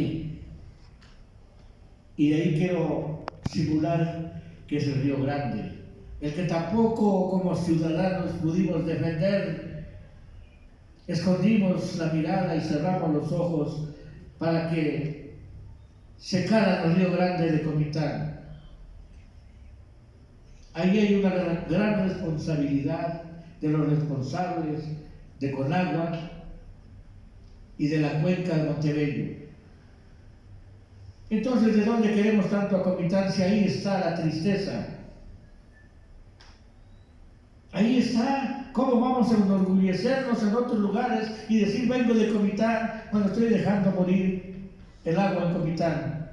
ahí. Y de ahí quiero simular que es el Río Grande, el que tampoco como ciudadanos pudimos defender. Escondimos la mirada y cerramos los ojos para que secara el Río Grande de Comitán. Ahí hay una gran responsabilidad de los responsables de Conagua y de la cuenca de Montebello. Entonces, ¿de dónde queremos tanto a Comitán si ahí está la tristeza? Ahí está. ¿Cómo vamos a enorgullecernos en otros lugares y decir vengo de Comitán cuando estoy dejando morir el agua en Comitán?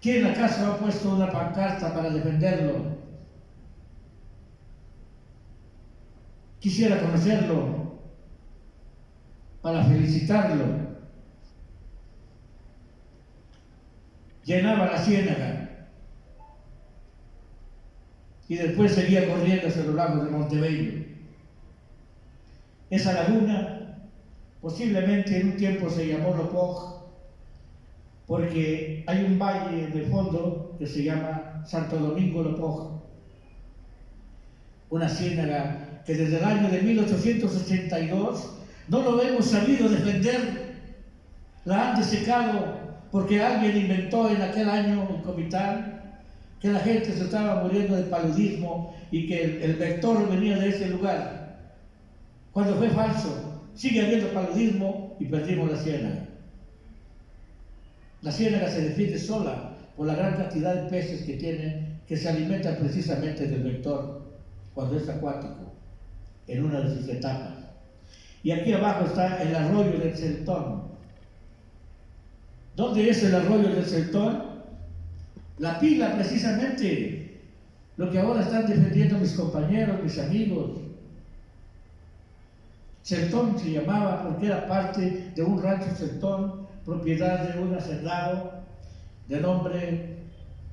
¿Quién acaso ha puesto una pancarta para defenderlo? Quisiera conocerlo para felicitarlo. Llenaba la ciénaga y después seguía corriendo hacia los lagos de Montebello. Esa laguna posiblemente en un tiempo se llamó Lopoj, porque hay un valle en el fondo que se llama Santo Domingo Lopoj, una ciénaga que desde el año de 1882 no lo hemos sabido defender. La han desecado porque alguien inventó en aquel año en Comitán que la gente se estaba muriendo de paludismo y que el vector venía de ese lugar, cuando fue falso. Sigue habiendo paludismo y perdimos la ciénaga. La ciénaga se defiende sola por la gran cantidad de peces que tiene, que se alimentan precisamente del vector cuando es acuático, en una de sus etapas. Y aquí abajo está el arroyo del Celtón. ¿Dónde es el arroyo del Celtón? La Pila, precisamente, lo que ahora están defendiendo mis compañeros, mis amigos. Celtón se llamaba porque era parte de un rancho Celtón, propiedad de un hacendado de nombre,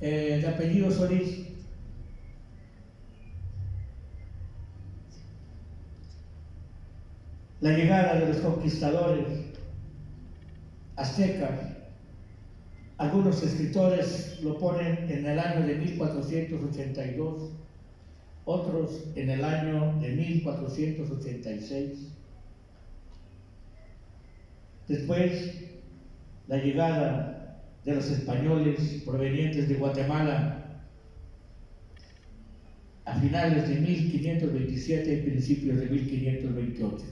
de apellido Solís. La llegada de los conquistadores aztecas, algunos escritores lo ponen en el año de 1482, otros en el año de 1486. Después, la llegada de los españoles provenientes de Guatemala a finales de 1527 y principios de 1528.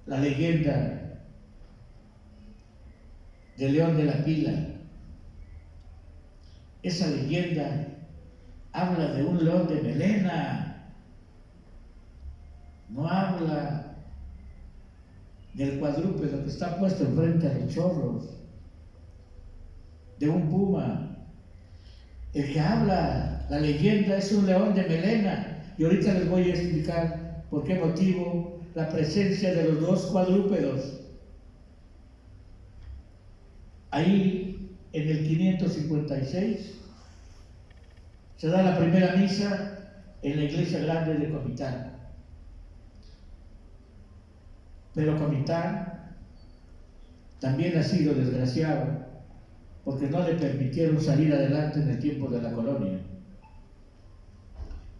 La leyenda de León de la Pila. Esa leyenda habla de un león de melena, no habla del cuadrúpedo que está puesto enfrente a los chorros, de un puma. El que habla la leyenda es un león de melena, y ahorita les voy a explicar por qué motivo la presencia de los dos cuadrúpedos. Ahí, en el 556, se da la primera misa en la iglesia grande de Comitán. Pero Comitán también ha sido desgraciado porque no le permitieron salir adelante en el tiempo de la colonia.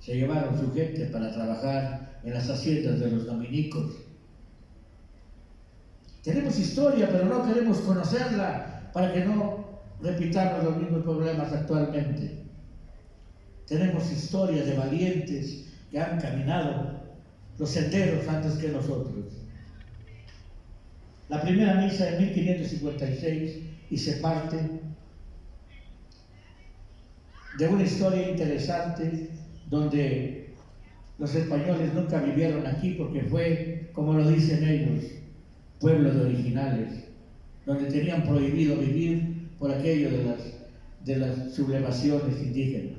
Se llevaron su gente para trabajar en las haciendas de los dominicos. Tenemos historia, pero no queremos conocerla para que no repitamos los mismos problemas actualmente. Tenemos historia de valientes que han caminado los senderos antes que nosotros. La primera misa en 1556 y se parte de una historia interesante donde los españoles nunca vivieron aquí porque fue, como lo dicen ellos, pueblo de originales, donde tenían prohibido vivir por aquello de las sublevaciones indígenas.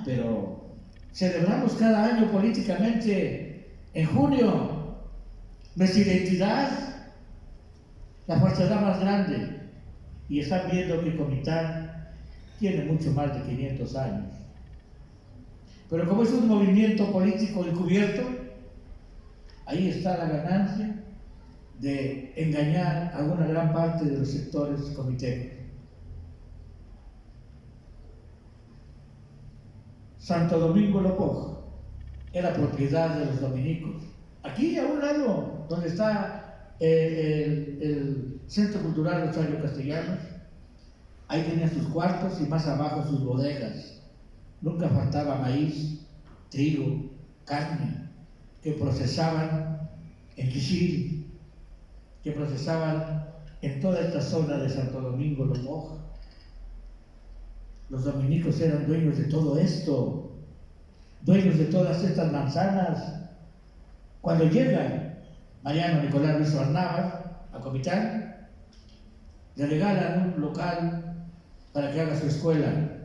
Pero celebramos cada año políticamente en junio nuestra identidad, la fuerza más grande, y están viendo que Comitán tiene mucho más de 500 años. Pero como es un movimiento político encubierto, ahí está la ganancia de engañar a una gran parte de los sectores comités. Santo Domingo Lopoj era propiedad de los dominicos. Aquí a un lado, donde está el Centro Cultural Rosario Castellanos, ahí tenía sus cuartos y más abajo sus bodegas. Nunca faltaba maíz, trigo, carne, que procesaban en Quixil, que procesaban en toda esta zona de Santo Domingo Lopoj. Los dominicos eran dueños de todo esto, dueños de todas estas manzanas. Cuando llega Mariano Nicolás Ruiz Navas a Comitán, le regalan un local para que haga su escuela.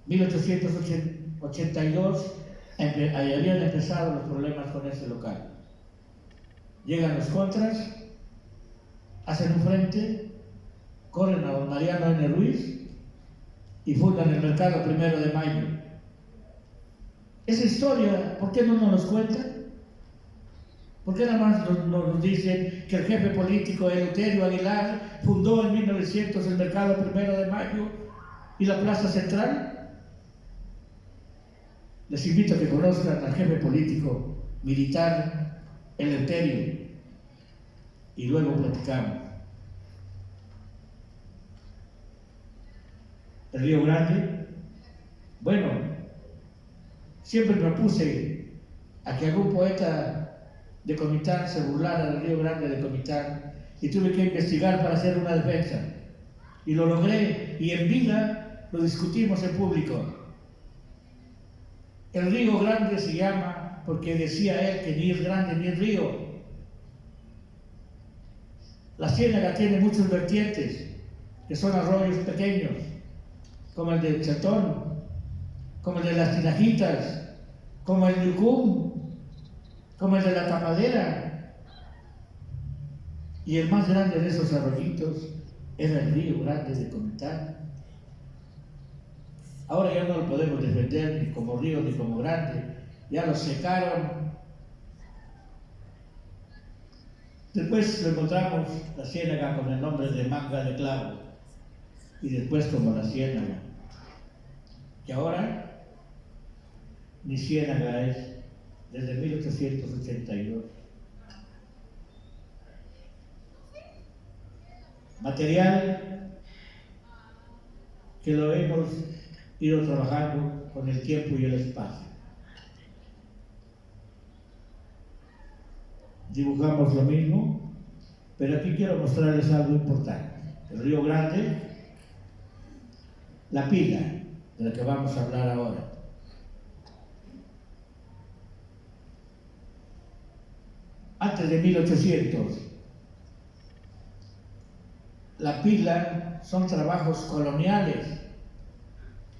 1882 habían empezado los problemas con ese local. Llegan los contras, hacen un frente, corren a don Mariano N. Ruiz y fundan el Mercado 1 de Mayo. Esa historia, ¿por qué no nos cuentan? ¿Por qué nada más nos dicen que el jefe político Eleuterio Aguilar fundó en 1900 el Mercado 1 de Mayo y la Plaza Central? Les invito a que conozcan al jefe político militar Eleuterio y luego platicamos. El Río Grande, bueno, siempre propuse a que algún poeta de Comitán se burlara del Río Grande de Comitán y tuve que investigar para hacer una defensa y lo logré, y en vida lo discutimos en público. El Río Grande se llama porque decía él que ni es grande ni es río. La Ciénaga tiene muchos vertientes que son arroyos pequeños, como el del Chatón, como el de las Tinajitas, como el Yucum, como el de la Tapadera. Y el más grande de esos arroyitos era el Río Grande de Comitán. Ahora ya no lo podemos defender ni como río ni como grande, ya lo secaron. Después lo encontramos la Ciénaga con el nombre de Manga de Clavo, y después como la Ciénaga. Y ahora ni Ciénaga es, desde 1882. Material que lo hemos ido trabajando con el tiempo y el espacio. Dibujamos lo mismo, pero aquí quiero mostrarles algo importante. El Río Grande, la pila de la que vamos a hablar ahora. Antes de 1800, la pila son trabajos coloniales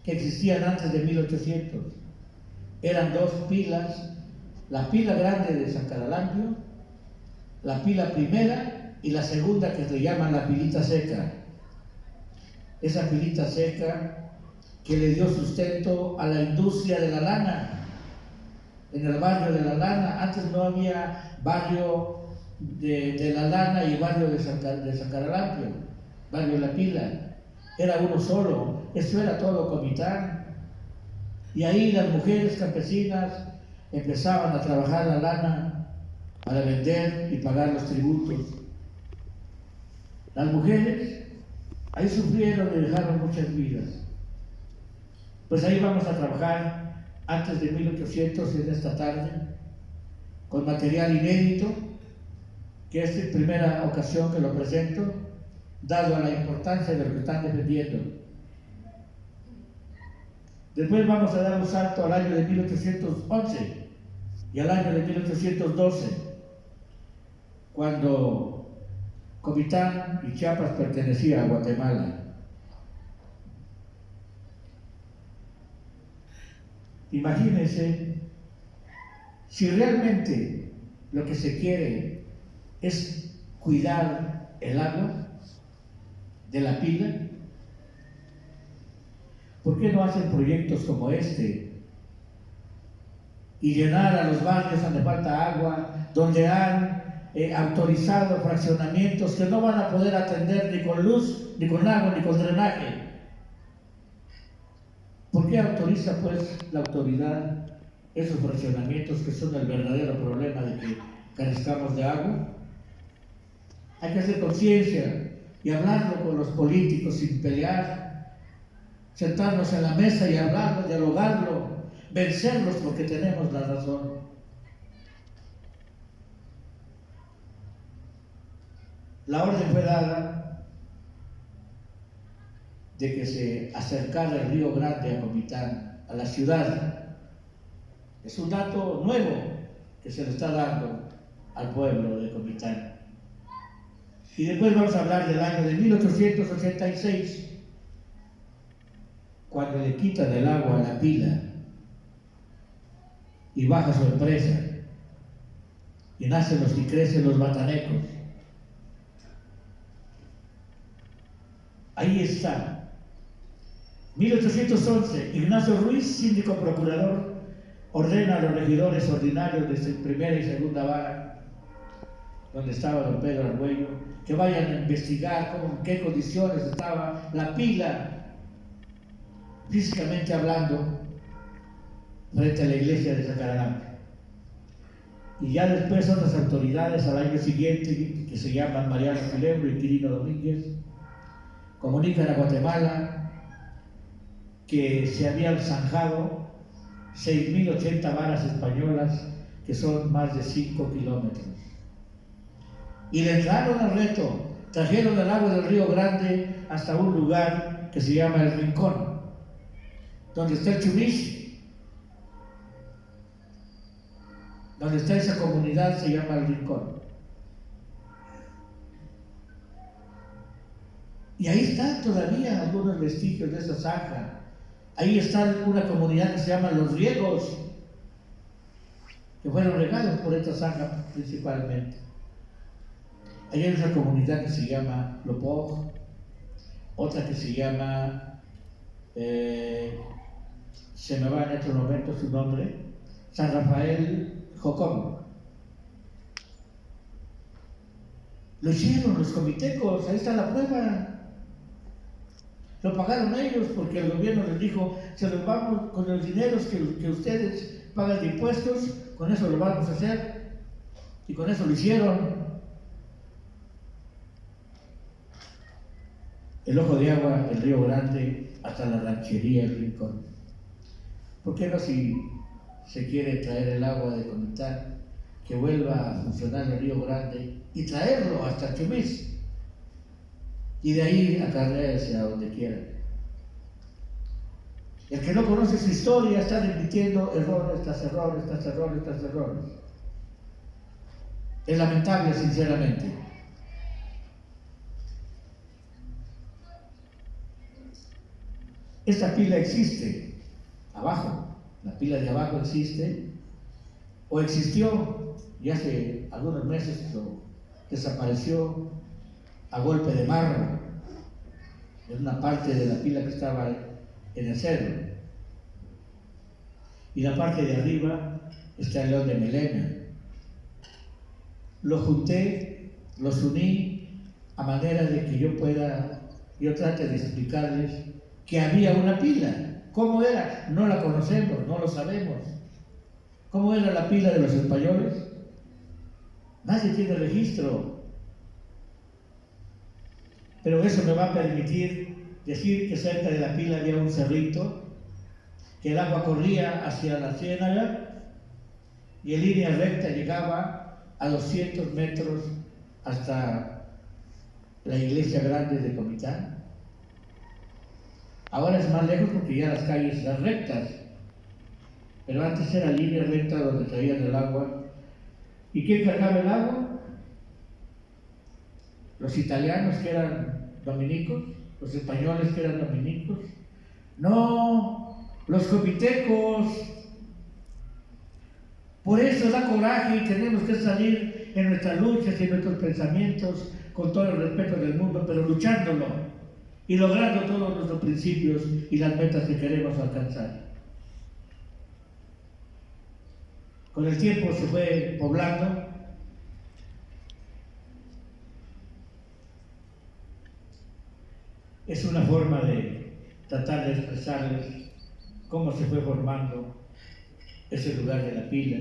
que existían antes de 1800. Eran dos pilas, la pila grande de San Caralampio, la pila primera y la segunda, que se llama la pilita seca. Esa pilita seca que le dio sustento a la industria de la lana. En el barrio de la lana, antes no había barrio de la lana y barrio de San Caralampio, barrio de la pila, era uno solo. Eso era todo Comitán. Y ahí las mujeres campesinas empezaban a trabajar la lana para vender y pagar los tributos. Las mujeres ahí sufrieron y dejaron muchas vidas. Pues ahí vamos a trabajar antes de 1800 en esta tarde, con material inédito, que es la primera ocasión que lo presento, dado a la importancia de lo que están defendiendo. Después vamos a dar un salto al año de 1811 y al año de 1812, cuando Comitán y Chiapas pertenecía a Guatemala. Imagínense, si realmente lo que se quiere es cuidar el agua de la pila, ¿por qué no hacen proyectos como este y llenar a los barrios donde falta agua, donde han autorizado fraccionamientos que no van a poder atender ni con luz, ni con agua, ni con drenaje. ¿Por qué autoriza pues la autoridad esos fraccionamientos que son el verdadero problema de que carezcamos de agua? Hay que hacer conciencia y hablarlo con los políticos sin pelear, sentarnos en la mesa y hablarlo, dialogarlo, vencerlos porque tenemos la razón. La orden fue dada de que se acercara el Río Grande a Comitán, a la ciudad. Es un dato nuevo que se le está dando al pueblo de Comitán. Y después vamos a hablar del año de 1886, cuando le quitan el agua a la pila y baja su empresa y nacen y crecen los batanecos. Ahí está. 1811, Ignacio Ruiz, síndico procurador, ordena a los regidores ordinarios de primera y segunda vara, donde estaba don Pedro Argüello, que vayan a investigar en qué condiciones estaba la pila, físicamente hablando, frente a la iglesia de Zacaranampe. Y ya después otras autoridades al año siguiente, que se llaman Mariano Culebro y Quirino Domínguez, comunican a Guatemala que se habían zanjado 6.080 varas españolas, que son más de 5 kilómetros. Y le entraron al reto, trajeron el agua del Río Grande hasta un lugar que se llama El Rincón, donde está el Chumich, donde está esa comunidad se llama El Rincón. Y ahí están todavía algunos vestigios de esa zanja. Ahí está una comunidad que se llama Los Riegos, que fueron regados por esta zanja principalmente. Ahí hay otra comunidad que se llama Lopoj, otra que se llama, se me va en este momento su nombre, San Rafael Jocón. Lo hicieron los comitecos, ahí está la prueba. Lo pagaron ellos porque el gobierno les dijo, se los vamos con los dineros que ustedes pagan de impuestos, con eso lo vamos a hacer. Y con eso lo hicieron. El ojo de agua, el Río Grande, hasta la ranchería, el Rincón. ¿Por qué no, si se quiere traer el agua de Comitán, que vuelva a funcionar el Río Grande y traerlo hasta Chumich? Y de ahí acarrearse a donde quiera. El que no conoce su historia está repitiendo errores tras errores, tras errores, tras errores. Es lamentable, sinceramente. Esta pila existe, abajo, la pila de abajo existe, o existió, y hace algunos meses desapareció a golpe de marro, en una parte de la pila que estaba en el cerro. Y la parte de arriba está el león de melena. Lo junté, los uní a manera de que yo trate de explicarles que había una pila. ¿Cómo era? No la conocemos, no lo sabemos. ¿Cómo era la pila de los españoles? Nadie tiene registro. Pero eso me va a permitir decir que cerca de la pila había un cerrito, que el agua corría hacia la ciénaga y en línea recta llegaba a 200 metros hasta la iglesia grande de Comitán. Ahora es más lejos porque ya las calles están rectas, pero antes era línea recta donde traían el agua. ¿Y quién cargaba el agua? Los italianos, que eran dominicos, los españoles, que eran dominicos. No, los comitecos. Por eso da coraje y tenemos que salir en nuestras luchas y en nuestros pensamientos con todo el respeto del mundo, pero luchándolo y logrando todos nuestros principios y las metas que queremos alcanzar. Con el tiempo se fue poblando. Es una forma de tratar de expresarles cómo se fue formando ese lugar de la pila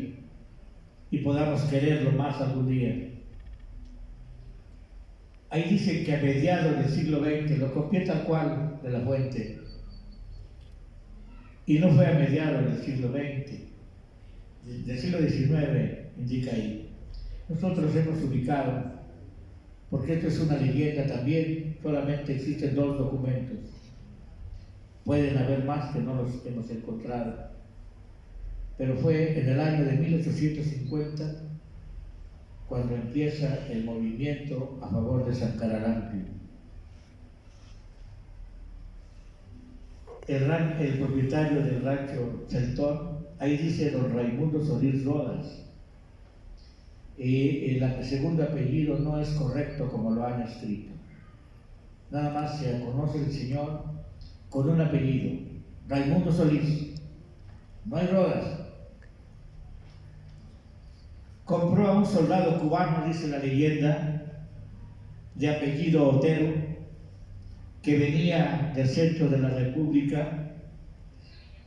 y podamos quererlo más algún día. Ahí dicen que a mediados del siglo XX, lo copié tal cual de la fuente, y no fue a mediados del siglo XX, del siglo XIX, indica ahí. Nosotros hemos ubicado, porque esto es una leyenda también, solamente existen 2 documentos. Pueden haber más que no los hemos encontrado. Pero fue en el año de 1850 cuando empieza el movimiento a favor de San Caralampio. El propietario del rancho Celtón, ahí dice don Raimundo Solís Rodas, y el segundo apellido no es correcto como lo han escrito. Nada más se conoce el señor con un apellido, Raimundo Solís, no hay Rodas. Compró a un soldado cubano, dice la leyenda, de apellido Otero, que venía del centro de la República,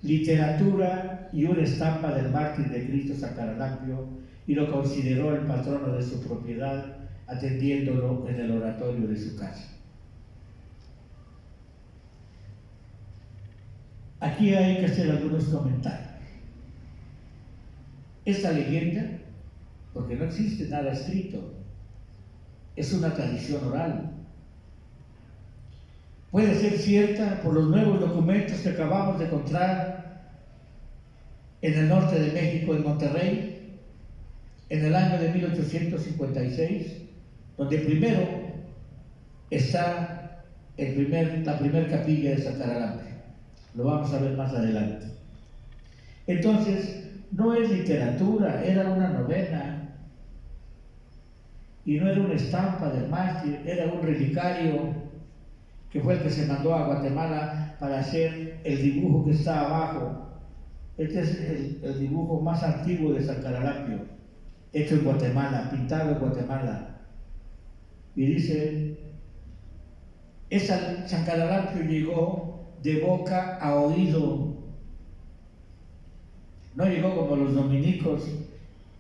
literatura y una estampa del mártir de Cristo San Caralampio, y lo consideró el patrono de su propiedad, atendiéndolo en el oratorio de su casa. Aquí hay que hacer algunos comentarios. Esta leyenda, porque no existe nada escrito, es una tradición oral. Puede ser cierta por los nuevos documentos que acabamos de encontrar en el norte de México, en Monterrey, en el año de 1856, donde primero está la primera capilla de San Caralampio. Lo vamos a ver más adelante. Entonces, no es literatura, era una novena. Y no era una estampa del mártir, era un relicario que fue el que se mandó a Guatemala para hacer el dibujo que está abajo. Este es el dibujo más antiguo de San Caralampio, hecho en Guatemala, pintado en Guatemala. Y dice, San Caralampio llegó de boca a oído. No llegó como los dominicos,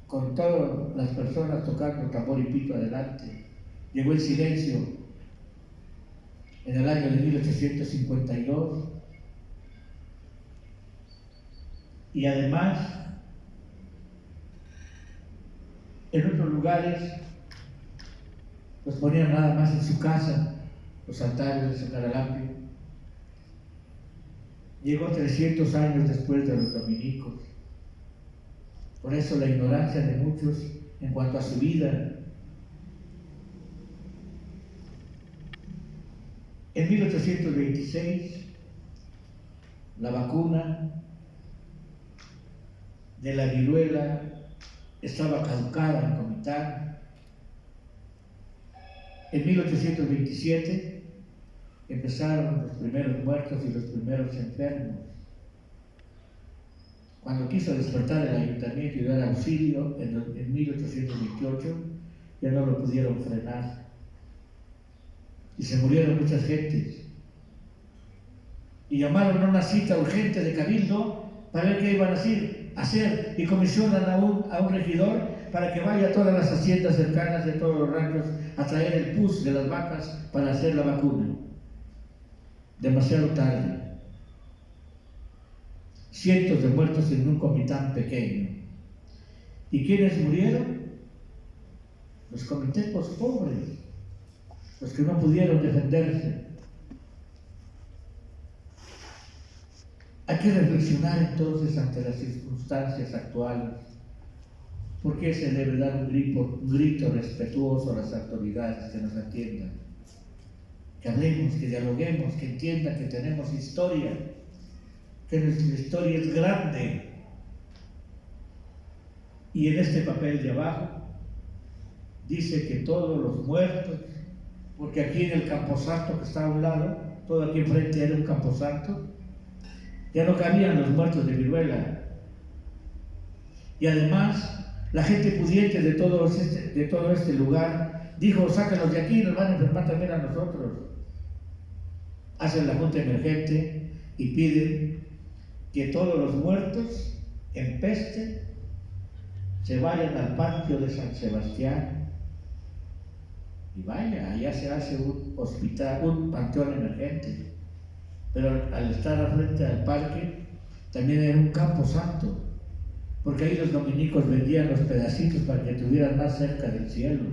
con todas las personas tocando tambor y pito adelante. Llegó el silencio en el año de 1852. Y además, en otros lugares, los ponían nada más en su casa, los altares de San Caralampio. Llegó 300 años después de los dominicos. Por eso la ignorancia de muchos en cuanto a su vida. En 1826, la vacuna de la viruela estaba caducada en Comitán. En 1827 empezaron los primeros muertos y los primeros enfermos. Cuando quiso despertar el ayuntamiento y dar auxilio en 1828, ya no lo pudieron frenar. Y se murieron muchas gentes. Y llamaron a una cita urgente de cabildo para ver qué iban a hacer. Y comisionan a un regidor para que vaya a todas las haciendas cercanas de todos los ranchos a traer el pus de las vacas para hacer la vacuna. Demasiado tarde. Cientos de muertos en un comitán pequeño. ¿Y quiénes murieron? Los comitepos pobres, los que no pudieron defenderse. Hay que reflexionar entonces ante las circunstancias actuales. ¿Por qué se debe dar un grito respetuoso a las autoridades que nos atiendan? Que hablemos, que dialoguemos, que entiendan que tenemos historia, que nuestra historia es grande. Y en este papel de abajo dice que todos los muertos, porque aquí en el camposanto que está a un lado, todo aquí enfrente era un camposanto, ya no cabían los muertos de viruela. Y además, la gente pudiente de todo este lugar dijo: sácalos de aquí, nos van a enfermar también a nosotros. Hacen la junta emergente y piden que todos los muertos en peste se vayan al patio de San Sebastián. Y vaya, allá se hace un hospital, un panteón emergente. Pero al estar al frente del parque, también era un campo santo, porque ahí los dominicos vendían los pedacitos para que estuvieran más cerca del cielo.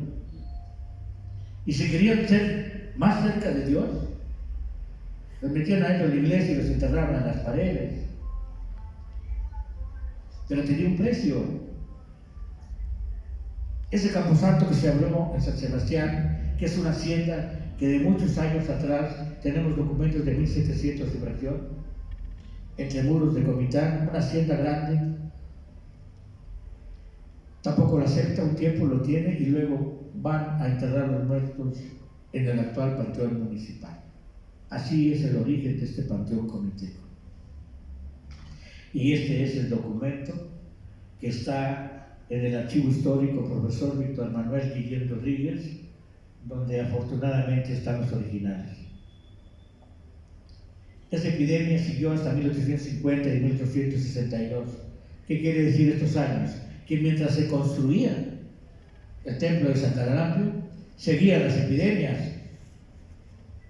Y si querían ser más cerca de Dios, los metían adentro de la iglesia y los enterraban en las paredes. Pero tenía un precio. Ese camposanto que se abrió en San Sebastián, que es una hacienda que de muchos años atrás tenemos documentos de 1700 de fracción, entre muros de Comitán, una hacienda grande. Tampoco la secta un tiempo lo tiene y luego van a enterrar los muertos en el actual panteón municipal. Así es el origen de este panteón comiteco. Y este es el documento que está en el archivo histórico profesor Víctor Manuel Guillén Rodríguez, donde afortunadamente están los originales. Esta epidemia siguió hasta 1850 y 1862. ¿Qué quiere decir estos años? Que mientras se construía el templo de San Caralampio, seguían las epidemias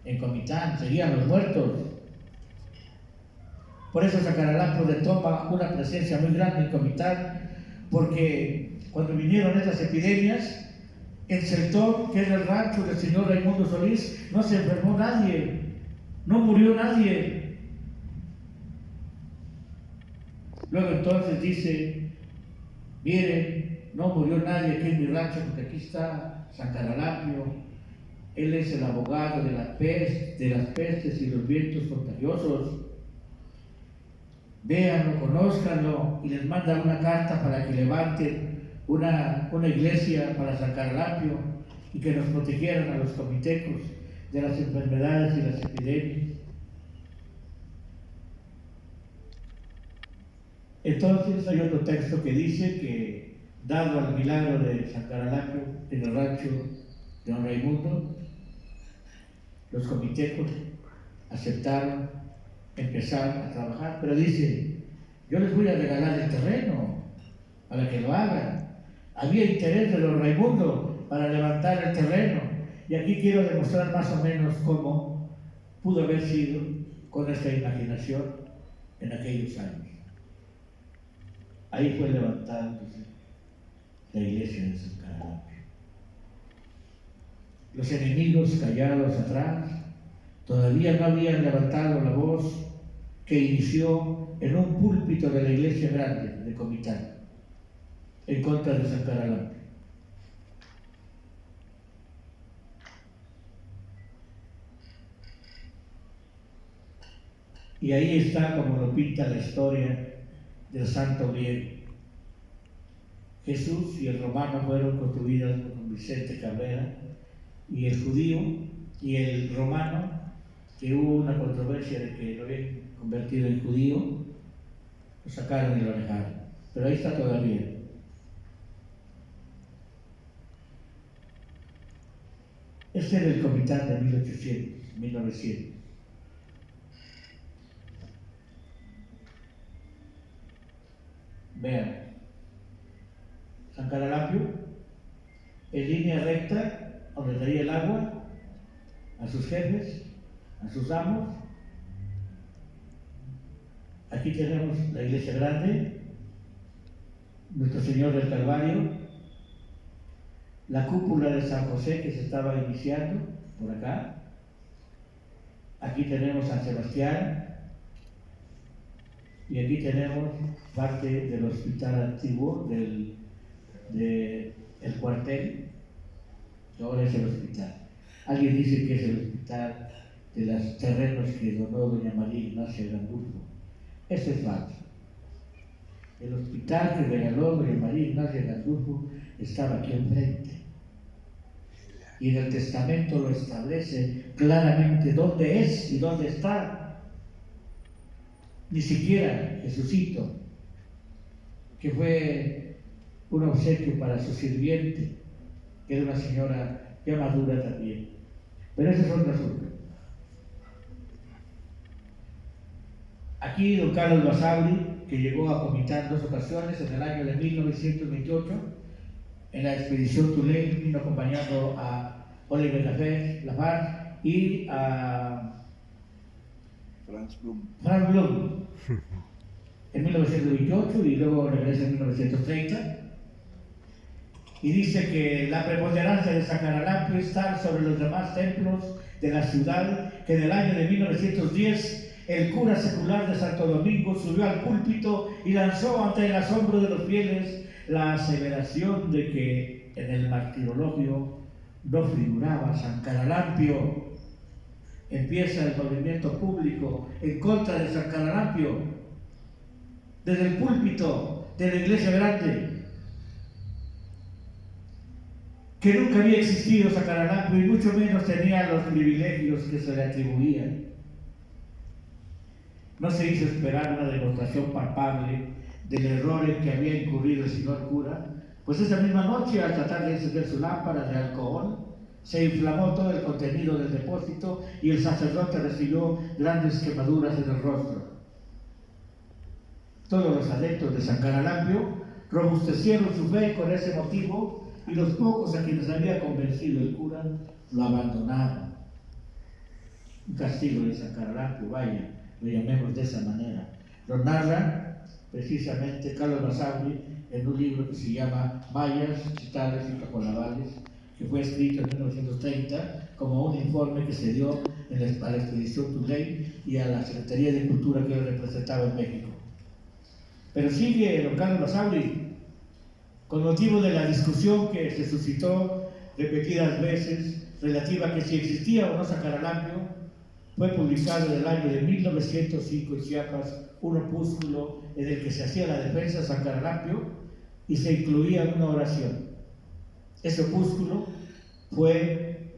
en Comitán, seguían los muertos. Por eso San Caralampio retoma una presencia muy grande en Comitán, porque cuando vinieron estas epidemias, en Celtón, que era el rancho del señor Raimundo Solís, no se enfermó nadie, no murió nadie. Luego entonces dice: miren, no murió nadie aquí en mi rancho, porque aquí está San Caralampio. Él es el abogado de las pestes y los vientos contagiosos. Véanlo, conózcanlo, y les manda una carta para que levanten una iglesia para San Caralampio y que nos protegieran a los comitecos de las enfermedades y las epidemias. Entonces hay otro texto que dice que, dado al milagro de San Caralampio en el rancho de don Raimundo, los comitecos aceptaron empezar a trabajar, pero dice: yo les voy a regalar el terreno para que lo hagan. Había interés de don Raimundo para levantar el terreno, y aquí quiero demostrar más o menos cómo pudo haber sido con esta imaginación en aquellos años. Ahí fue levantada la iglesia de San Caralampio. Los enemigos callados atrás todavía no habían levantado la voz que inició en un púlpito de la iglesia grande de Comitán en contra de San Caralampio. Y ahí está como lo pinta la historia del santo griego. Jesús y el romano fueron construidas por don Vicente Cabrera, y el judío y el romano, que hubo una controversia de que lo habían convertido en judío, lo sacaron y lo alejaron. Pero ahí está todavía. Este era el Comitán de 1900. Vean, San Caralampio, en línea recta, donde traía el agua a sus jefes, a sus amos. Aquí tenemos la iglesia grande, Nuestro Señor del Calvario, la cúpula de San José que se estaba iniciando por acá. Aquí tenemos San Sebastián, y aquí tenemos parte del hospital antiguo del cuartel, que ahora es el hospital. Alguien dice que es el hospital de los terrenos que donó doña María Ignacia Gandulfo. Eso es falso. El hospital que regaló doña María Ignacia Gandulfo estaba aquí enfrente. Y en el testamento lo establece claramente dónde es y dónde está. Ni siquiera Jesucito, que fue un obsequio para su sirviente, que era una señora ya madura también. Pero ese es otro asunto. Aquí don Carlos Basauri, que llegó a Comitán en 2 ocasiones, en el año de 1928, en la expedición Tulane, vino acompañando a Oliver Lafar y a Franz Blum en 1928 y luego regresa en 1930. Y dice que la preponderancia de Sacaralampio está sobre los demás templos de la ciudad, que en el año de 1910 el cura secular de Santo Domingo subió al púlpito y lanzó ante el asombro de los fieles la aseveración de que en el martirologio no figuraba San Caralampio. Empieza el movimiento público en contra de San Caralampio desde el púlpito de la iglesia grande, que nunca había existido San Caralampio y mucho menos tenía los privilegios que se le atribuían. No se hizo esperar una demostración palpable del error en que había incurrido el señor cura, pues esa misma noche, al tratar de encender su lámpara de alcohol, se inflamó todo el contenido del depósito y el sacerdote recibió grandes quemaduras en el rostro. Todos los adeptos de San Caralampio robustecieron su fe con ese motivo y los pocos a quienes había convencido el cura lo abandonaron. Un castigo de San Caralampio, vaya, lo llamemos de esa manera. Lo narra precisamente Carlos Basauri en un libro que se llama Mayas, Chitales y Tacolabales, que fue escrito en 1930 como un informe que se dio a la expedición Tulane y a la Secretaría de Cultura que él representaba en México. Pero sigue don Carlos Basauri, con motivo de la discusión que se suscitó repetidas veces relativa a que si existía o no San Caralampio, fue publicado en el año de 1905 en Chiapas un opúsculo en el que se hacía la defensa de San Caralampio y se incluía una oración. Ese opúsculo fue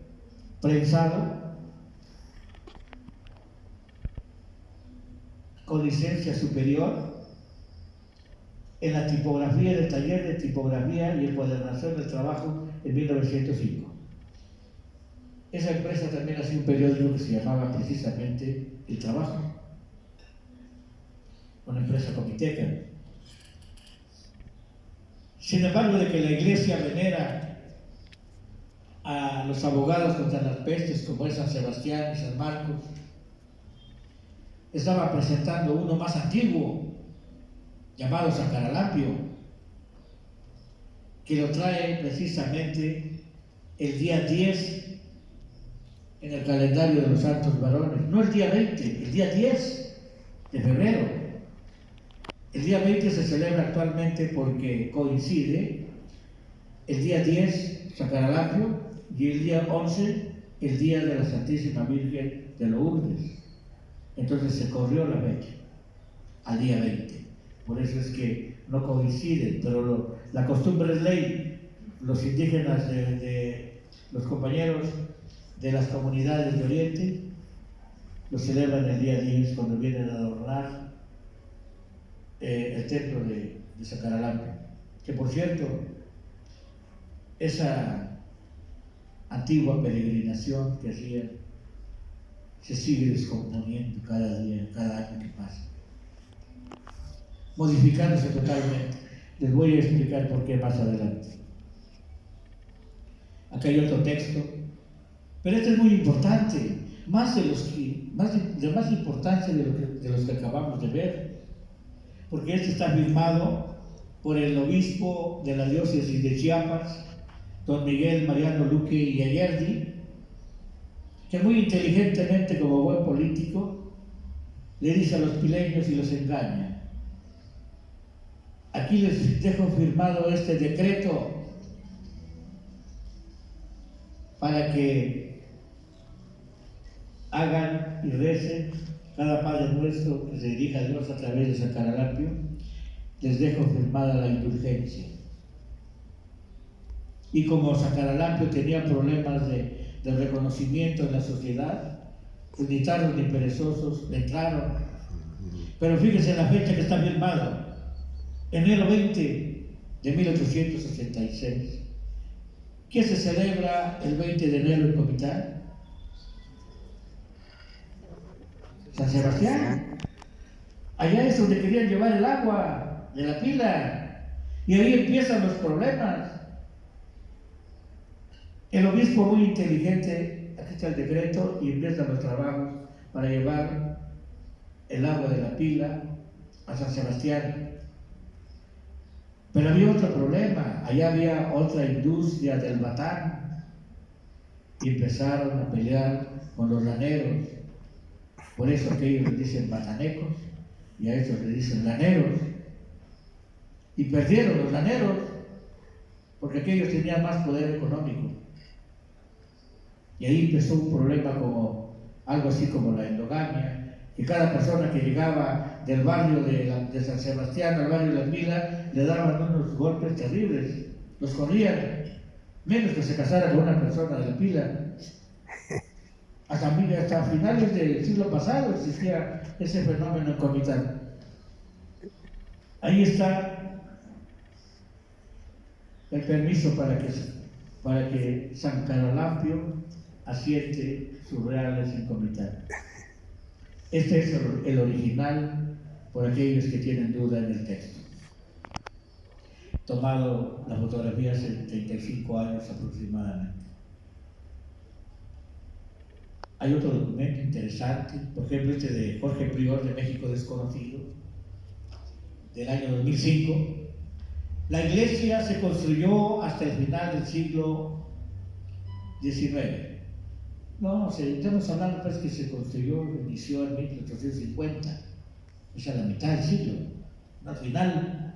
prensado con licencia superior en la tipografía del taller de tipografía y encuadernación del trabajo en 1905. Esa empresa también hacía un periódico que se llamaba precisamente El Trabajo, una empresa comiteca. Sin embargo, de que la iglesia venera a los abogados contra las pestes como es San Sebastián y San Marcos, estaba presentando uno más antiguo llamado San Caralampio, que lo trae precisamente el día 10 en el calendario de los santos varones, no el día 20, el día 10 de febrero. El día 20 se celebra actualmente porque coincide el día 10, San Caralampio, y el día 11, el día de la Santísima Virgen de Lourdes. Entonces se corrió la fecha al día 20. Por eso es que no coinciden, pero la costumbre es ley. Los indígenas los compañeros de las comunidades de Oriente lo celebran el día 10 cuando vienen a adornar el templo de San Caralampio. Que por cierto, esa antigua peregrinación que hacían se sigue descomponiendo cada día, cada año que pasa, modificándose totalmente. Les voy a explicar por qué más adelante. Acá hay otro texto, pero este es muy importante, más importancia de los que acabamos de ver, porque este está firmado por el obispo de la diócesis de Chiapas, don Miguel Mariano Luque y Ayerdi, que muy inteligentemente, como buen político, le dice a los pileños y los engaña. Aquí les dejo firmado este decreto para que hagan y recen cada Padre Nuestro que se dirija a Dios a través de San Caralampio. Les dejo firmada la indulgencia. Y como San Caralampio tenía problemas de reconocimiento en la sociedad, pues ni tardos ni perezosos le entraron. Pero fíjense en la fecha que está firmado, enero 20 de 1886. ¿Qué se celebra el 20 de enero en Comitán? San Sebastián. Allá es donde querían llevar el agua de la pila. Y ahí empiezan los problemas. El obispo, muy inteligente, aquí está el decreto, y empiezan los trabajos para llevar el agua de la pila a San Sebastián. Pero había otro problema. Allá había otra industria del batán. Y empezaron a pelear con los laneros. Por eso aquellos les dicen batanecos y a estos les dicen laneros. Y perdieron los laneros porque aquellos tenían más poder económico. Y ahí empezó un problema como algo así como la endogamia, que cada persona que llegaba del barrio de San Sebastián al barrio de la Pila le daban unos golpes terribles, los corrían, menos que se casara con una persona de la Pila. Hasta finales del siglo pasado existía ese fenómeno en Comitán. Ahí está el permiso para que San Caralampio asiente sus reales en Comitán. Este es el original, por aquellos que tienen duda en el texto. Tomado la fotografía hace 35 años aproximadamente. Hay otro documento interesante, por ejemplo este de Jorge Prior de México Desconocido, del año 2005. La iglesia se construyó hasta el final del siglo XIX. No, estamos hablando pues que se construyó, inició en 1850, o sea, la mitad del siglo, al final.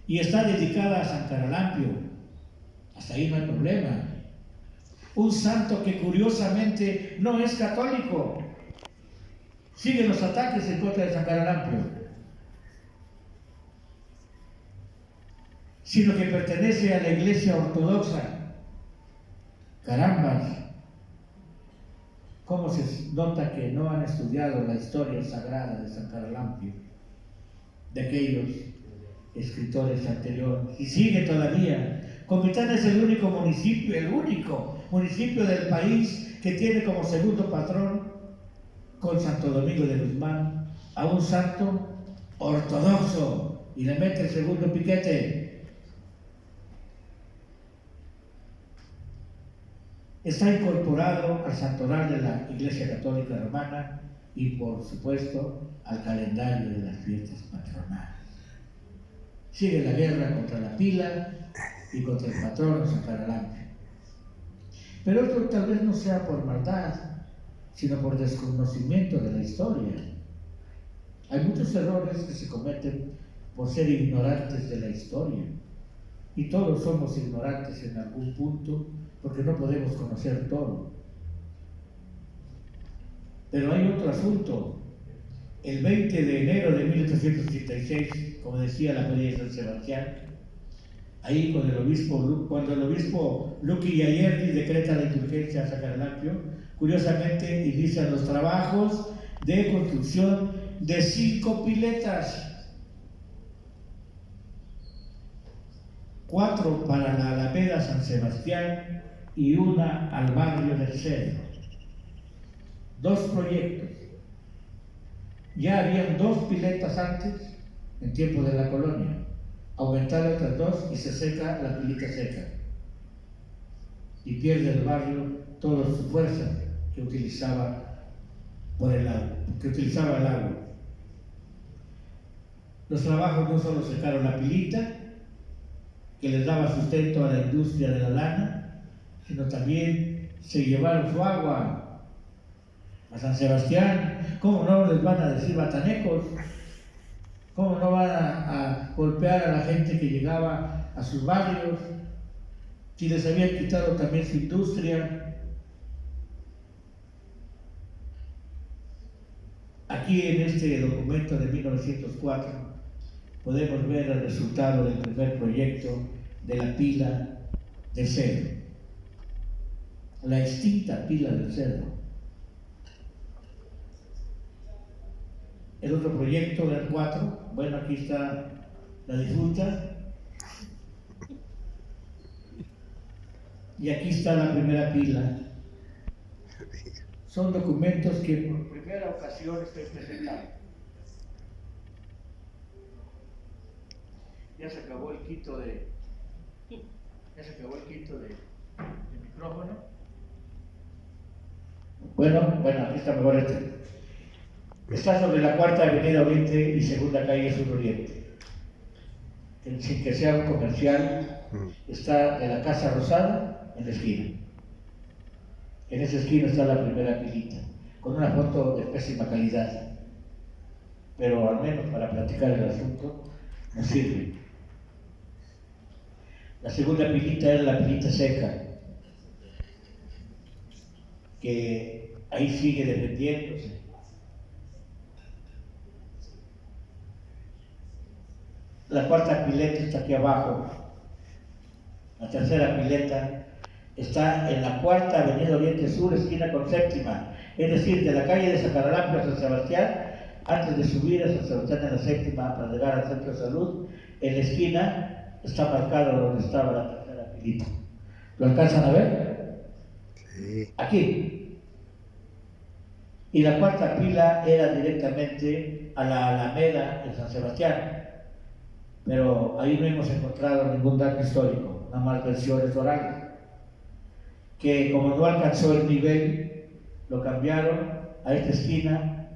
Y está dedicada a San Caralampio. Hasta ahí no hay problema. Un santo que curiosamente no es católico. Siguen los ataques en contra de San Caralampio, sino que pertenece a la iglesia ortodoxa. Carambas, cómo se nota que no han estudiado la historia sagrada de San Caralampio, de aquellos escritores anteriores, y sigue todavía. Comitán es el único municipio del país que tiene como segundo patrón, con Santo Domingo de Guzmán, a un santo ortodoxo, y le mete el segundo piquete. Está incorporado al santoral de la Iglesia Católica Romana y, por supuesto, al calendario de las fiestas patronales. Sigue la guerra contra la Pila y contra el patrón San Caralampio. Pero esto tal vez no sea por maldad, sino por desconocimiento de la historia. Hay muchos errores que se cometen por ser ignorantes de la historia. Y todos somos ignorantes en algún punto, porque no podemos conocer todo. Pero hay otro asunto. El 20 de enero de 1886, como decía la Feria de San Sebastián, ahí cuando el obispo Luqui Yayerdi decreta la indulgencia a San Caralampio, curiosamente inician los trabajos de construcción de 5 piletas. 4 para la Alameda San Sebastián y una al barrio del Cedro. 2 proyectos. Ya habían 2 piletas antes, en tiempo de la colonia. Aumentar otras 2 y se seca la pilita seca. Y pierde el barrio toda su fuerza que utilizaba el agua. Los trabajos no solo secaron la pilita, que les daba sustento a la industria de la lana, sino también se llevaron su agua a San Sebastián. ¿Cómo no les van a decir batanecos? ¿Cómo no van a golpear a la gente que llegaba a sus barrios? Si les habían quitado también su industria. Aquí en este documento de 1904 podemos ver el resultado del primer proyecto de la pila de Cedro, la extinta pila del Cedro. El otro proyecto del 4, bueno, aquí está la difunta, Y aquí está la primera pila. Son documentos que por primera ocasión estoy presentando. Ya se acabó el quito de micrófono. Bueno, aquí está mejor este. Está sobre la Cuarta Avenida Oriente y Segunda Calle Sur Oriente. Sin que sea un comercial, está de la Casa Rosada en la esquina. En esa esquina está la primera pilita, con una foto de pésima calidad, pero al menos para platicar el asunto nos sirve. La segunda pilita es la pilita seca, que ahí sigue defendiéndose. La cuarta pileta está aquí abajo. La tercera pileta está en la Cuarta Avenida Oriente Sur, esquina con Séptima, es decir, de la calle de Zacaralapio a San Sebastián, antes de subir a San Sebastián en la Séptima para llegar al Centro de Salud, en la esquina está marcado donde estaba la tercera pilita. ¿Lo alcanzan a ver? Sí. Aquí. Y la cuarta pila era directamente a la Alameda de San Sebastián, pero ahí no hemos encontrado ningún dato histórico, nada más versiones orales, que como no alcanzó el nivel, lo cambiaron a esta esquina,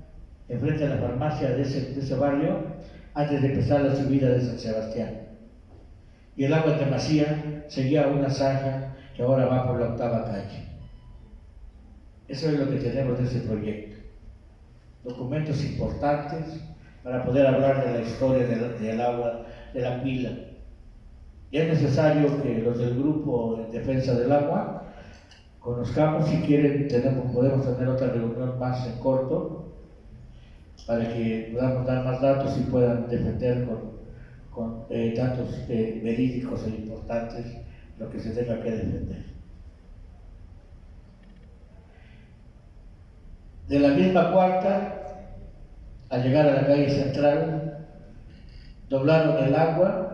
enfrente de la farmacia de ese barrio, antes de empezar la subida de San Sebastián. Y el agua de Masía seguía una zanja que ahora va por la octava calle. Eso es lo que tenemos de ese proyecto. Documentos importantes para poder hablar de la historia del agua, de la pila. Y es necesario que los del grupo en defensa del agua conozcamos, si quieren podemos tener otra reunión más en corto para que podamos dar más datos y puedan defender con datos verídicos e importantes lo que se tenga que defender. De la misma cuarta, al llegar a la calle central, doblaron el agua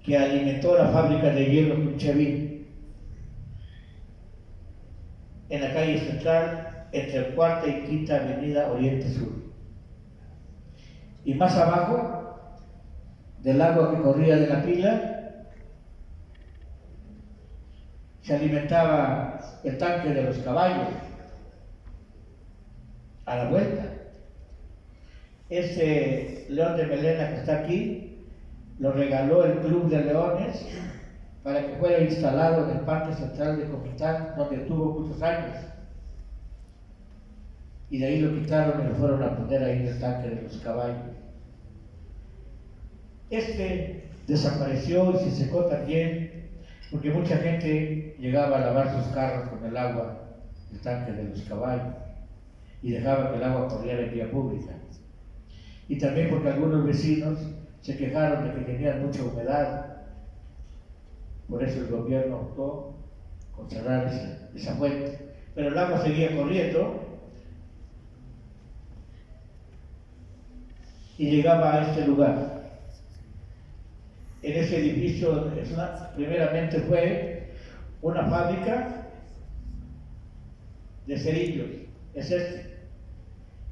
que alimentó la fábrica de hielo Cunchavín. En la calle central, entre Cuarta y Quinta Avenida Oriente Sur. Y más abajo, del agua que corría de la pila, se alimentaba el tanque de los caballos a la vuelta. Ese león de melena que está aquí lo regaló el Club de Leones para que fuera instalado en el Parque Central de Comitán, donde tuvo muchos años. Y de ahí lo quitaron y lo fueron a poner ahí en el tanque de los caballos. Este desapareció y se secó también porque mucha gente llegaba a lavar sus carros con el agua del tanque de los caballos y dejaba que el agua corriera en vía pública. Y también porque algunos vecinos se quejaron de que tenían mucha humedad. Por eso el gobierno optó con cerrar esa fuente. Pero el agua seguía corriendo y llegaba a este lugar. En ese edificio, primeramente fue una fábrica de cerillos, es este.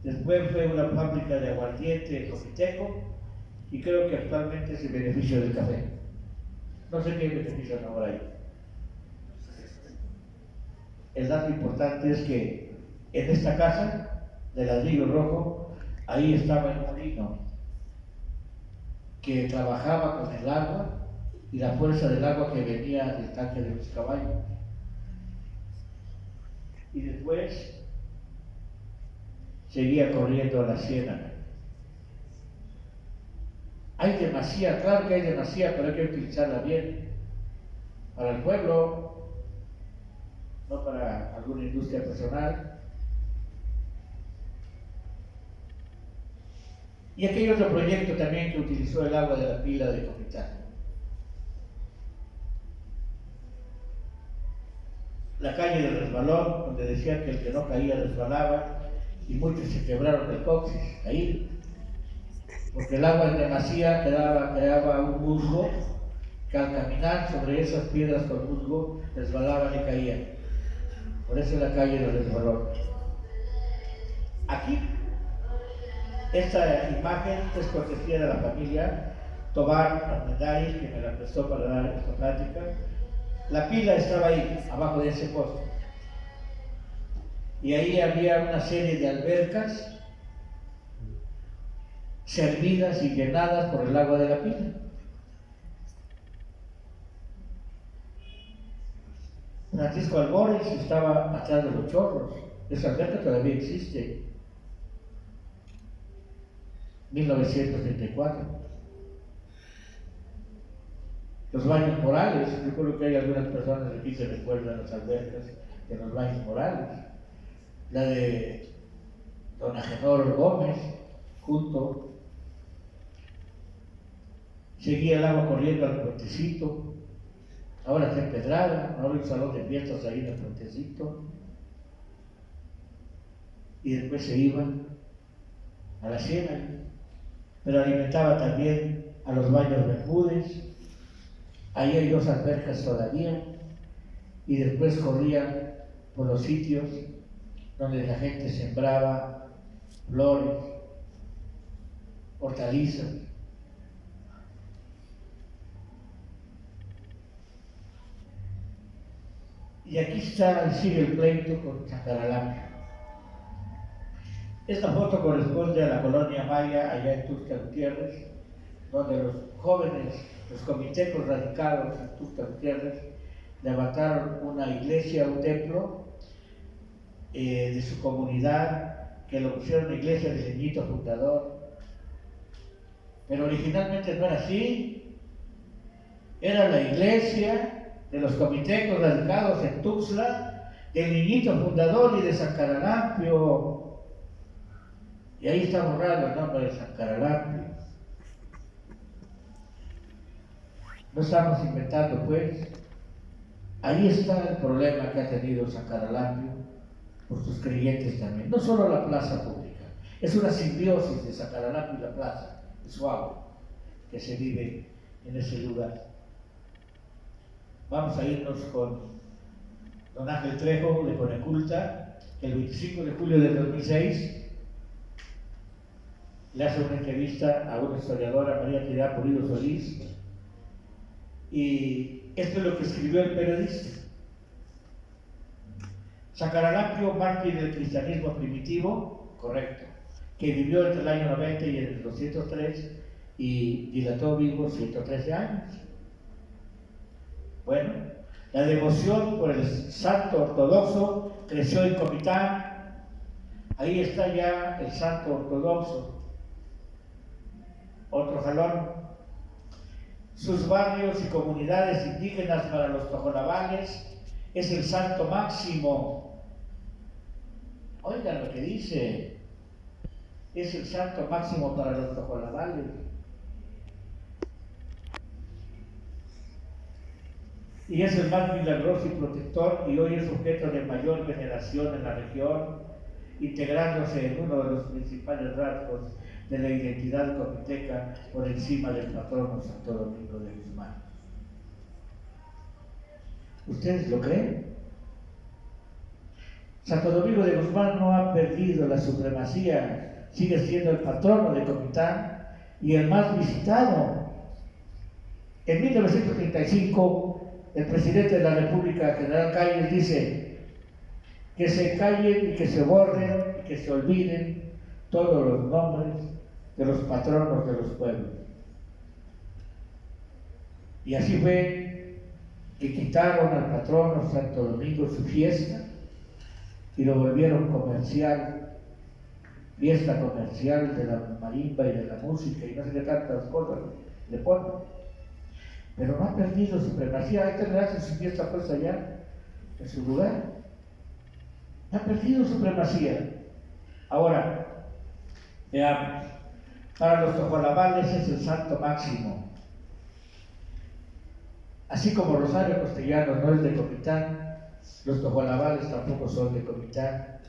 Después fue una fábrica de aguardiente cofiteco y creo que actualmente es el beneficio del café. No sé qué beneficio ahora hay. El dato importante es que en esta casa de ladrillo rojo, ahí estaba el molino que trabajaba con el agua y la fuerza del agua que venía del tanque de los caballos. Y después seguía corriendo a la ciénaga. Hay demasía, claro que hay demasía, pero hay que utilizarla bien. Para el pueblo, no para alguna industria personal. Y aquí hay otro proyecto también que utilizó el agua de la pila de Comitán. La calle del resbalón, donde decían que el que no caía resbalaba, y muchos se quebraron el coxis ahí, porque el agua en demasía creaba un musgo que al caminar sobre esas piedras con musgo resbalaban y caían. Por eso es la calle de los resbalones. Aquí, esta imagen es cortesía de la familia Tobar Armendáriz, que me la prestó para dar esta plática. La pila estaba ahí, abajo de ese poste. Y ahí había una serie de albercas servidas y llenadas por el agua de la pila. Francisco Albores estaba atrás de los chorros. Esa alberca todavía existe. 1934. Los baños Morales, recuerdo que hay algunas personas aquí que recuerdan las albercas de los baños Morales. La de don Agenor Gómez, junto. Seguía el agua corriendo al puentecito. Ahora está empedrada, ahora hay un salón de fiestas ahí en el puentecito. Y después se iban a la Siena, pero alimentaba también a los baños Bermúdez. Ahí hay dos albercas todavía, y después corría por los sitios donde la gente sembraba flores, hortalizas. Y aquí está, sigue el pleito con Zacaralambio. Esta foto corresponde a la colonia maya allá en Tuxtla Gutiérrez, donde los jóvenes, los comitecos radicados en Tuxtla Gutiérrez, levantaron una iglesia, un templo de su comunidad, que lo pusieron iglesia del Niñito Fundador. Pero originalmente no era así. Era la iglesia de los comitecos radicados en Tuxtla, del Niñito Fundador y de Zacaralambio. Y ahí está borrado el nombre de Zacaralambio. No estamos inventando, pues. Ahí está el problema que ha tenido Zacaralambio por sus creyentes también. No solo la plaza pública, es una simbiosis de Zacaralambio y la plaza, es su agua, que se vive en ese lugar. Vamos a irnos con don Ángel Trejo de Coneculta, que el 25 de julio del 2006 le hace una entrevista a una historiadora, María Trinidad Pulido Solís, y esto es lo que escribió el periodista. Zacaralambio, mártir del cristianismo primitivo, correcto, que vivió entre el año 90 y el 203 y dilató vivo 113 años. Bueno, la devoción por el santo ortodoxo creció en Comitán. Ahí está ya el santo ortodoxo. Otro jalón. Sus barrios y comunidades indígenas para los tojolabales es el santo máximo. Oigan lo que dice. Es el santo máximo para los tojolabales. Y es el más milagroso y protector, y hoy es objeto de mayor veneración en la región, integrándose en uno de los principales rasgos de la identidad comiteca por encima del patrono Santo Domingo de Guzmán. ¿Ustedes lo creen? Santo Domingo de Guzmán no ha perdido la supremacía, sigue siendo el patrono de Comitán y el más visitado. En 1935, el presidente de la República, General Calles, dice que se callen y que se borren y que se olviden todos los nombres de los patronos de los pueblos. Y así fue que quitaron al patrono Santo Domingo su fiesta y lo volvieron comercial, fiesta comercial de la marimba y de la música y no sé qué tantas cosas le ponen. Pero no ha perdido supremacía. Hay que tener su fiesta puesta allá, en su lugar. No ha perdido supremacía. Ahora, veamos. Para los tojolabales es el santo máximo. Así como Rosario Castellano no es de Comitán, los tojolabales tampoco son de Comitán.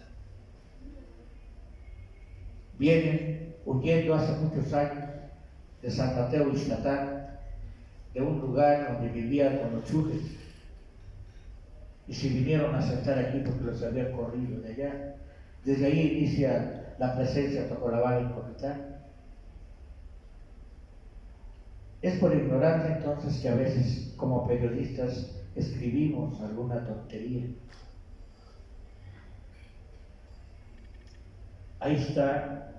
Vienen huyendo hace muchos años de San Mateo Ixtatán, de un lugar donde vivían con los chujes y se vinieron a sentar aquí porque los habían corrido de allá. Desde ahí inicia la presencia tocolabana y comitán. Es por ignorancia entonces que a veces como periodistas escribimos alguna tontería. Ahí está